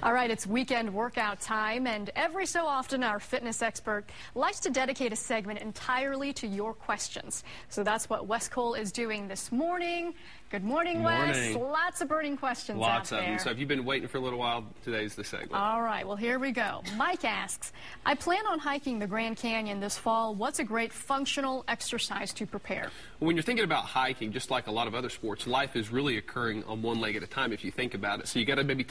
All right, it's weekend workout time, and every so often our fitness expert likes to dedicate a segment entirely to your questions. So that's what Wes Cole is doing this morning. Good morning, Wes. Lots of burning questions Lots out of there. them. So if you've been waiting for a little while, today's the segment. All right, well, here we go. Mike asks, I plan on hiking the Grand Canyon this fall. What's a great functional exercise to prepare? When you're thinking about hiking, just like a lot of other sports, life is really occurring on one leg at a time if you think about it. So you got to maybe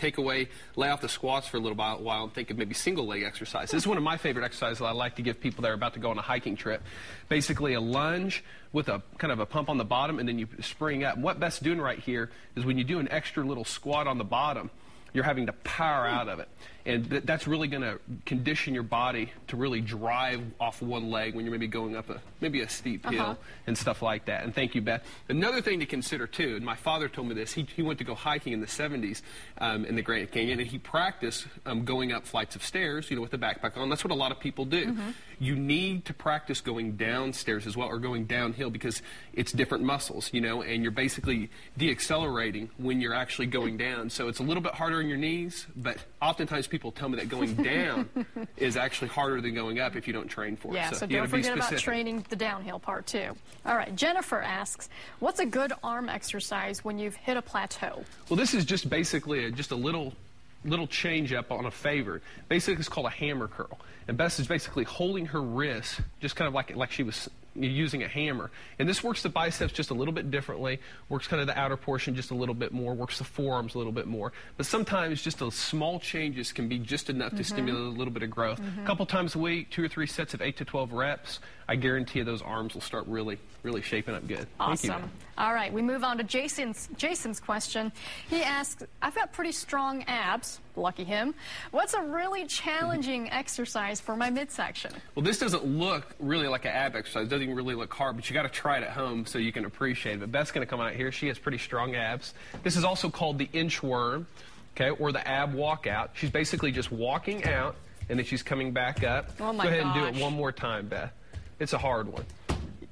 lay off the squats for a little while and think of maybe single leg exercise. This is one of my favorite exercises I like to give people that are about to go on a hiking trip. Basically a lunge with a kind of a pump on the bottom, and then you spring up. And what Beth's doing right here is when you do an extra little squat on the bottom, you're having to power out of it. And that's really going to condition your body to really drive off one leg when you're maybe going up a steep hill and stuff like that. And thank you, Beth. Another thing to consider, too, and my father told me this, he went to go hiking in the 70s in the Grand Canyon, and he practiced going up flights of stairs, with the backpack on. That's what a lot of people do. You need to practice going downstairs as well, or going downhill, because it's different muscles, and you're basically deaccelerating when you're actually going down. So it's a little bit harder in your knees, but oftentimes people tell me that going down is actually harder than going up if you don't train for it. Yeah, so don't forget about training the downhill part too. All right, Jennifer asks, what's a good arm exercise when you've hit a plateau? Well, this is just basically just a little change up on a favor. Basically, it's called a hammer curl. And Beth is basically holding her wrist just kind of like she was using a hammer. And this works the biceps just a little bit differently, works kind of the outer portion just a little bit more, works the forearms a little bit more. But sometimes just those small changes can be just enough to stimulate a little bit of growth. A couple times a week, 2 or 3 sets of 8 to 12 reps, I guarantee you those arms will start really shaping up good. Awesome. Thank you. All right, we move on to Jason's question. He asks, I've got pretty strong abs, lucky him. What's a really challenging exercise for my midsection? Well, this doesn't look really like an ab exercise. It doesn't even really look hard, but you got to try it at home so you can appreciate it. But Beth's going to come out here. She has pretty strong abs. This is also called the inchworm, okay, or the ab walkout. She's basically just walking out, and then she's coming back up. Oh my Go ahead gosh. and do it one more time, Beth. It's a hard one.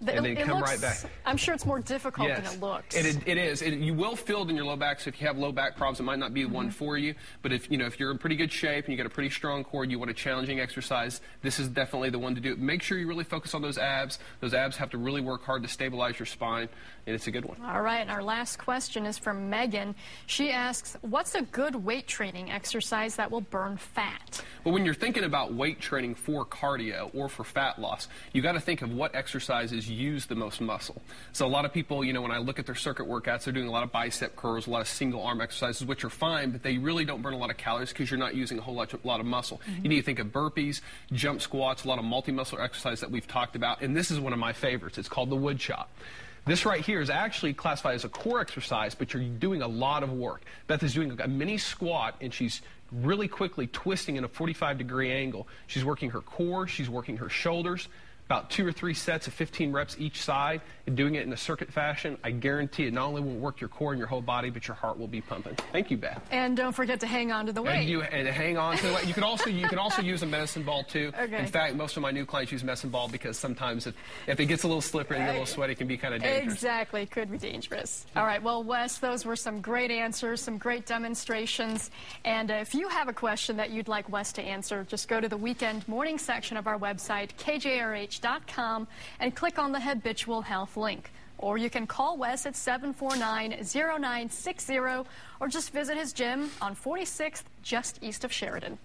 And then come right back. I'm sure it's more difficult than it looks. It is. You will feel it in your low back, so if you have low back problems, it might not be one for you. But if you're in pretty good shape and you got a pretty strong core, you want a challenging exercise, this is definitely the one to do. Make sure you really focus on those abs. Those abs have to really work hard to stabilize your spine, and it's a good one. All right, and our last question is from Megan. She asks, what's a good weight training exercise that will burn fat? Well, when you're thinking about weight training for cardio or for fat loss, you got to think of what exercises use the most muscle. So a lot of people, when I look at their circuit workouts, they're doing a lot of bicep curls, a lot of single arm exercises, which are fine, but they really don't burn a lot of calories because you're not using a whole lot of muscle. You need to think of burpees, jump squats, a lot of multi-muscle exercise that we've talked about, and this is one of my favorites. It's called the wood chop. This right here is actually classified as a core exercise, but you're doing a lot of work. Beth is doing a mini squat, and she's really quickly twisting in a 45-degree angle. She's working her core, she's working her shoulders, about 2 or 3 sets of 15 reps each side, and doing it in a circuit fashion. I guarantee it not only will work your core and your whole body, but your heart will be pumping. Thank you, Beth. And don't forget to hang on to the weight. And hang on to the weight. You can also use a medicine ball too. Okay. In fact, most of my new clients use medicine ball because sometimes if it gets a little slippery and a little sweaty, it can be kind of dangerous. Exactly, could be dangerous. All right, well, Wes, those were some great answers, some great demonstrations. And if you have a question that you'd like Wes to answer, just go to the weekend morning section of our website, kjrh.com, and click on the Habitual Health link. Or you can call Wes at 749-0960, or just visit his gym on 46th, just east of Sheridan.